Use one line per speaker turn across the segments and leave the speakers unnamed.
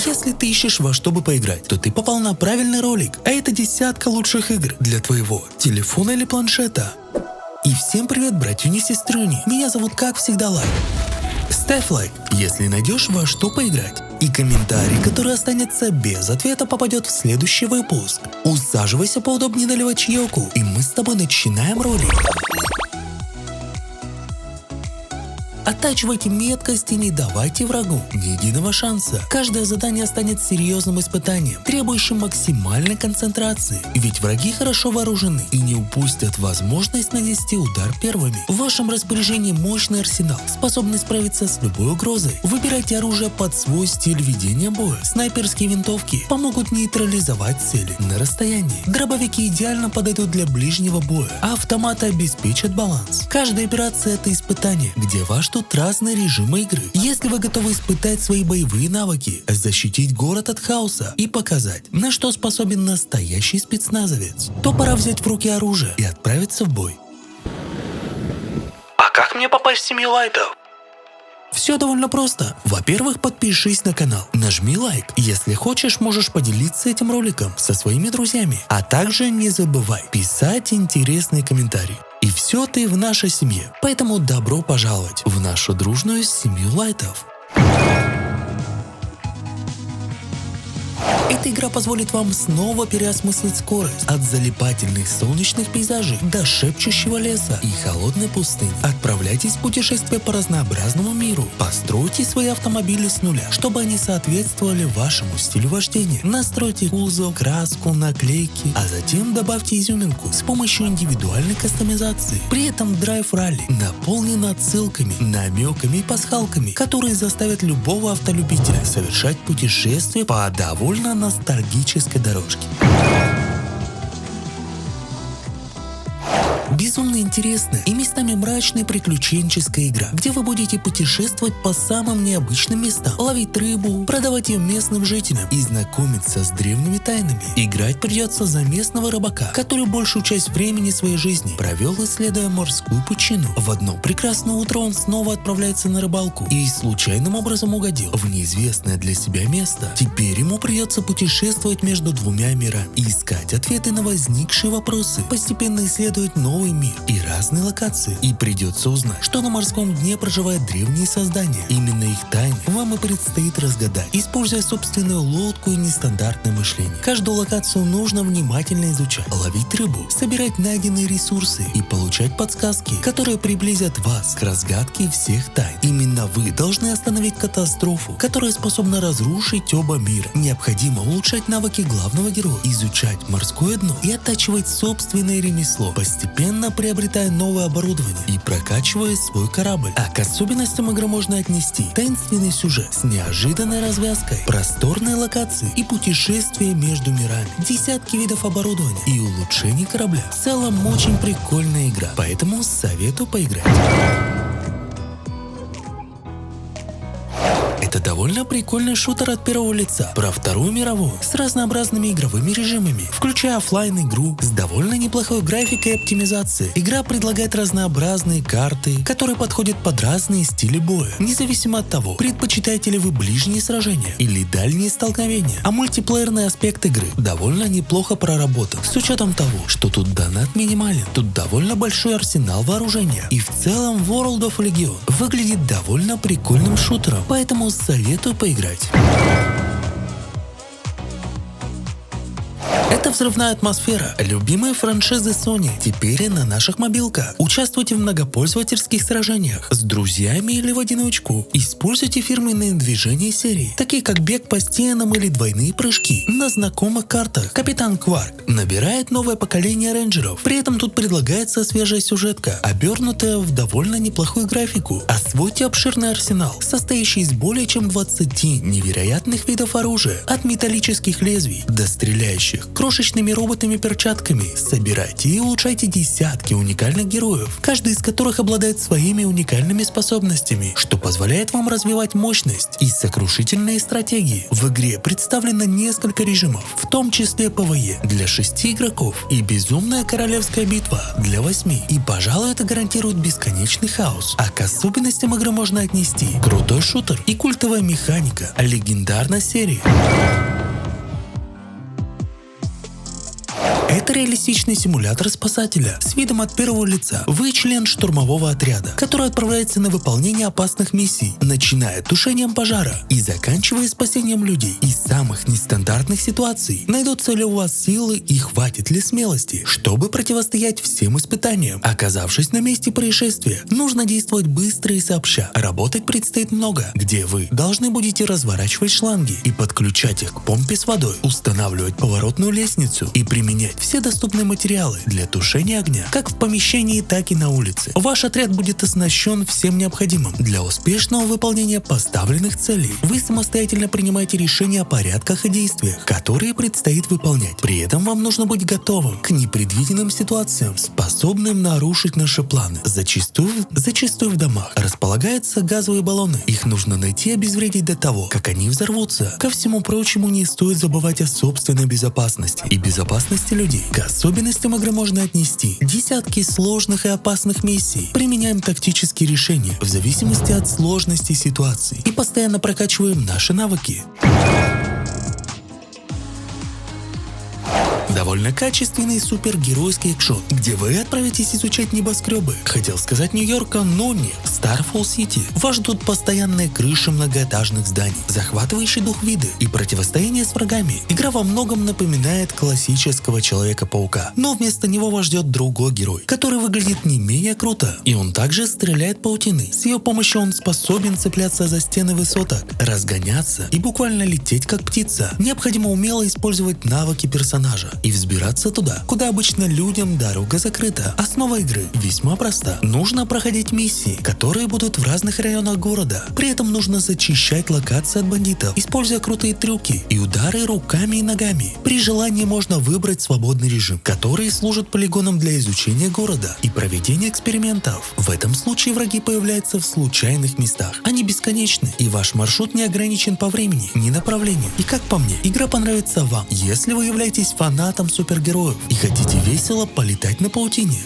Если ты ищешь во что бы поиграть, то ты попал на правильный ролик, а это десятка лучших игр для твоего телефона или планшета. И всем привет, братюни и сестрюни, меня зовут как всегда Лайк. Ставь лайк, если найдешь во что поиграть. И комментарий, который останется без ответа, попадет в следующий выпуск. Усаживайся поудобнее, наливай чаёку, и мы с тобой начинаем ролик. Оттачивайте меткость и не давайте врагу ни единого шанса. Каждое задание станет серьезным испытанием, требующим максимальной концентрации. Ведь враги хорошо вооружены и не упустят возможность нанести удар первыми. В вашем распоряжении мощный арсенал, способный справиться с любой угрозой. Выбирайте оружие под свой стиль ведения боя. Снайперские винтовки помогут нейтрализовать цели на расстоянии. Дробовики идеально подойдут для ближнего боя, а автоматы обеспечат баланс. Каждая операция – это испытание, где ваш тут разные режимы игры. Если вы готовы испытать свои боевые навыки, защитить город от хаоса и показать, на что способен настоящий спецназовец, то пора взять в руки оружие и отправиться в бой. А как мне попасть в семью лайтов? Все довольно просто. Во-первых, подпишись на канал, нажми лайк. Если хочешь, можешь поделиться этим роликом со своими друзьями. А также не забывай писать интересные комментарии. И все ты в нашей семье. Поэтому добро пожаловать в нашу дружную семью лайтов. Эта игра позволит вам снова переосмыслить скорость от залипательных солнечных пейзажей до шепчущего леса и холодной пустыни. Отправляйтесь в путешествие по разнообразному миру. Постройте свои автомобили с нуля, чтобы они соответствовали вашему стилю вождения. Настройте кузов, краску, наклейки, а затем добавьте изюминку с помощью индивидуальной кастомизации. При этом Drive Rally наполнен отсылками, намеками и пасхалками, которые заставят любого автолюбителя совершать путешествие по довольно ностальгической дорожке. Безумно интересная и местами мрачная приключенческая игра, где вы будете путешествовать по самым необычным местам, ловить рыбу, продавать ее местным жителям и знакомиться с древними тайнами. Играть придется за местного рыбака, который большую часть времени своей жизни провел, исследуя морскую пучину. В одно прекрасное утро он снова отправляется на рыбалку и случайным образом угодил в неизвестное для себя место. Теперь ему придется путешествовать между двумя мирами и искать ответы на возникшие вопросы, постепенно исследовать новый мир и разные локации. И придется узнать, что на морском дне проживают древние создания. Именно их тайны вам и предстоит разгадать, используя собственную лодку и нестандартное мышление. Каждую локацию нужно внимательно изучать, ловить рыбу, собирать найденные ресурсы и получать подсказки, которые приблизят вас к разгадке всех тайн. Именно вы должны остановить катастрофу, которая способна разрушить оба мира. Необходимо улучшать навыки главного героя, изучать морское дно и оттачивать собственное ремесло, постепенно приобретая новое оборудование и прокачивая свой корабль. А к особенностям игры можно отнести таинственный сюжет с неожиданной развязкой, просторные локации и путешествия между мирами, десятки видов оборудования и улучшений корабля. В целом очень прикольная игра, поэтому советую поиграть. Это довольно прикольный шутер от первого лица про Вторую мировую с разнообразными игровыми режимами, включая оффлайн игру с довольно неплохой графикой и оптимизацией. Игра предлагает разнообразные карты, которые подходят под разные стили боя, независимо от того, предпочитаете ли вы ближние сражения или дальние столкновения. А мультиплеерный аспект игры довольно неплохо проработан, с учетом того, что тут донат минимален, тут довольно большой арсенал вооружения, и в целом World of Legion выглядит довольно прикольным шутером, поэтому советую поиграть. Это взрывная атмосфера любимой франшизы Sony теперь и на наших мобилках. Участвуйте в многопользовательских сражениях с друзьями или в одиночку. Используйте фирменные движения серии, такие как бег по стенам или двойные прыжки на знакомых картах. Капитан Кварк набирает новое поколение рейнджеров. При этом тут предлагается свежая сюжетка, обернутая в довольно неплохую графику. Освойте обширный арсенал, состоящий из более чем 20 невероятных видов оружия, от металлических лезвий до стреляющих крошечных крошечными роботами-перчатками собирайте и улучшайте десятки уникальных героев, каждый из которых обладает своими уникальными способностями, что позволяет вам развивать мощность и сокрушительные стратегии. В игре представлено несколько режимов, в том числе ПВЕ для 6 игроков и безумная королевская битва для 8. И, пожалуй, это гарантирует бесконечный хаос. А к особенностям игры можно отнести крутой шутер и культовая механика легендарной серии. Это реалистичный симулятор спасателя с видом от первого лица. Вы член штурмового отряда, который отправляется на выполнение опасных миссий, начиная тушением пожара и заканчивая спасением людей из самых нестандартных ситуаций. Найдутся ли у вас силы и хватит ли смелости, чтобы противостоять всем испытаниям. Оказавшись на месте происшествия, нужно действовать быстро и сообща. Работать предстоит много, где вы должны будете разворачивать шланги и подключать их к помпе с водой, устанавливать поворотную лестницу и применять все доступные материалы для тушения огня, как в помещении, так и на улице. Ваш отряд будет оснащен всем необходимым для успешного выполнения поставленных целей. Вы самостоятельно принимаете решения о порядках и действиях, которые предстоит выполнять. При этом вам нужно быть готовым к непредвиденным ситуациям, способным нарушить наши планы. Зачастую в домах располагаются газовые баллоны. Их нужно найти и обезвредить до того, как они взорвутся. Ко всему прочему, не стоит забывать о собственной безопасности и безопасности людей. К особенностям игры можно отнести десятки сложных и опасных миссий. Применяем тактические решения в зависимости от сложности ситуации и постоянно прокачиваем наши навыки. Довольно качественный супергеройский экшон, где вы отправитесь изучать небоскребы. Хотел сказать Нью-Йорка, но нет. Starfall City. Вас ждут постоянные крыши многоэтажных зданий, захватывающие дух виды и противостояние с врагами. Игра во многом напоминает классического Человека-паука, но вместо него вас ждет другой герой, который выглядит не менее круто. И он также стреляет паутиной. С ее помощью он способен цепляться за стены высоток, разгоняться и буквально лететь как птица. Необходимо умело использовать навыки персонажа и взбираться туда, куда обычно людям дорога закрыта. Основа игры весьма проста. Нужно проходить миссии, которые будут в разных районах города. При этом нужно зачищать локации от бандитов, используя крутые трюки и удары руками и ногами. При желании можно выбрать свободный режим, который служит полигоном для изучения города и проведения экспериментов. В этом случае враги появляются в случайных местах. Они бесконечны, и ваш маршрут не ограничен по времени, ни направлению. И как по мне, игра понравится вам, если вы являетесь фанатом супергероев и хотите весело полетать на паутине.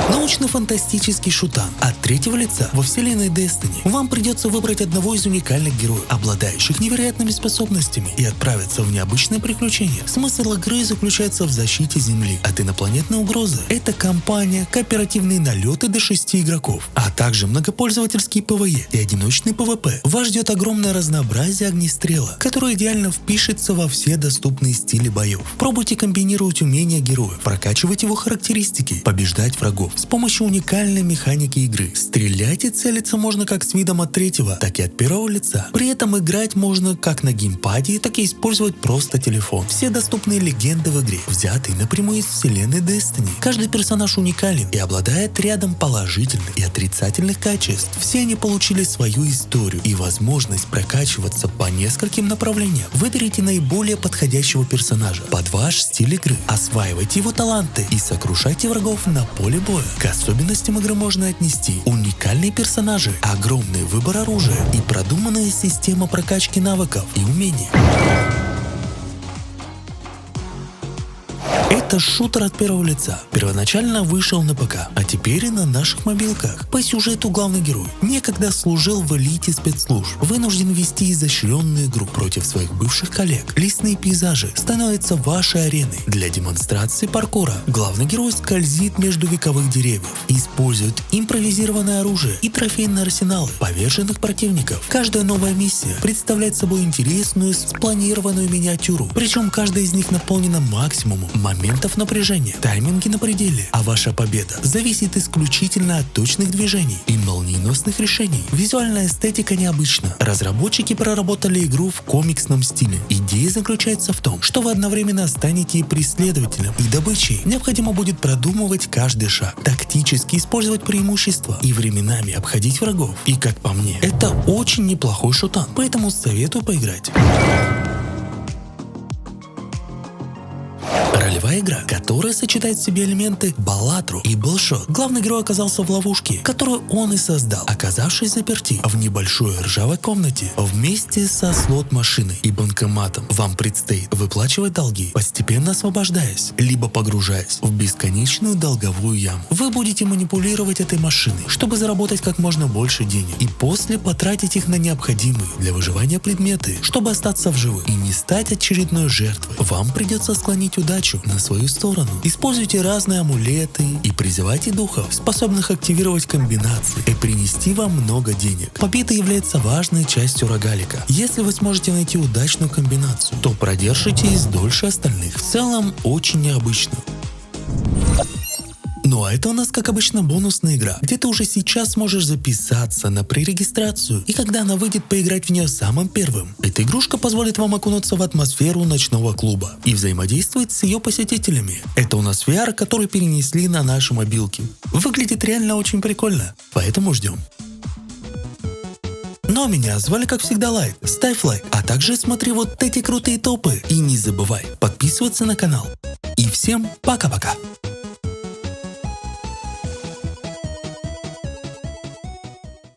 Научно-фантастический шутан от третьего лица во вселенной Destiny. Вам придется выбрать одного из уникальных героев, обладающих невероятными способностями, и отправиться в необычное приключение. Смысл игры заключается в защите Земли от инопланетной угрозы. Это кампания, кооперативные налеты до 6 игроков, а также многопользовательский ПВЕ и одиночный ПВП. Вас ждет огромное разнообразие огнестрела, которое идеально впишется во все доступные стили боев. Пробуйте комбинировать умения героев, прокачивать его характеристики, побеждать врагов с помощью уникальной механики игры. Стрелять и целиться можно как с видом от третьего, так и от первого лица. При этом играть можно как на геймпаде, так и использовать просто телефон. Все доступные легенды в игре взяты напрямую из вселенной Destiny. Каждый персонаж уникален и обладает рядом положительных и отрицательных качеств. Все они получили свою историю и возможность прокачиваться по нескольким направлениям. Выберите наиболее подходящего персонажа под ваш стиль игры, осваивайте его таланты и сокрушайте врагов на поле боя. К особенностям игры можно отнести уникальные персонажи, огромный выбор оружия и продуманная система прокачки навыков и умений. Это шутер от первого лица. Первоначально вышел на ПК, а теперь и на наших мобилках. По сюжету главный герой некогда служил в элите спецслужб, вынужден вести изощренную игру против своих бывших коллег. Лесные пейзажи становятся вашей ареной для демонстрации паркура. Главный герой скользит между вековых деревьев, использует импровизированное оружие и трофейные арсеналы поверженных противников. Каждая новая миссия представляет собой интересную, спланированную миниатюру, причем каждая из них наполнена максимумом моментов моментов напряжения. Тайминги на пределе, а ваша победа зависит исключительно от точных движений и молниеносных решений. Визуальная эстетика необычна. Разработчики проработали игру в комиксном стиле. Идея заключается в том, что вы одновременно станете и преследователем, и добычей. Необходимо будет продумывать каждый шаг, тактически использовать преимущества и временами обходить врагов. И как по мне, это очень неплохой шутан, поэтому советую поиграть. Ролевая игра, которая сочетает в себе элементы Баллатру и Белшот. Главный герой оказался в ловушке, которую он и создал, оказавшись заперти в небольшой ржавой комнате. Вместе со слот-машиной и банкоматом вам предстоит выплачивать долги, постепенно освобождаясь, либо погружаясь в бесконечную долговую яму. Вы будете манипулировать этой машиной, чтобы заработать как можно больше денег, и после потратить их на необходимые для выживания предметы, чтобы остаться в живых и не стать очередной жертвой. Вам придется склонить удачу на свою сторону. Используйте разные амулеты и призывайте духов, способных активировать комбинации и принести вам много денег. Победа является важной частью рогалика. Если вы сможете найти удачную комбинацию, то продержитесь дольше остальных. В целом, очень необычно. Ну а это у нас, как обычно, бонусная игра, где ты уже сейчас сможешь записаться на пререгистрацию, и когда она выйдет, поиграть в нее самым первым. Эта игрушка позволит вам окунуться в атмосферу ночного клуба и взаимодействовать с ее посетителями. Это у нас VR, который перенесли на наши мобилки. Выглядит реально очень прикольно, поэтому ждем. Ну а меня звали, как всегда, Лайт. Ставь лайк, а также смотри вот эти крутые топы. И не забывай подписываться на канал. И всем пока-пока.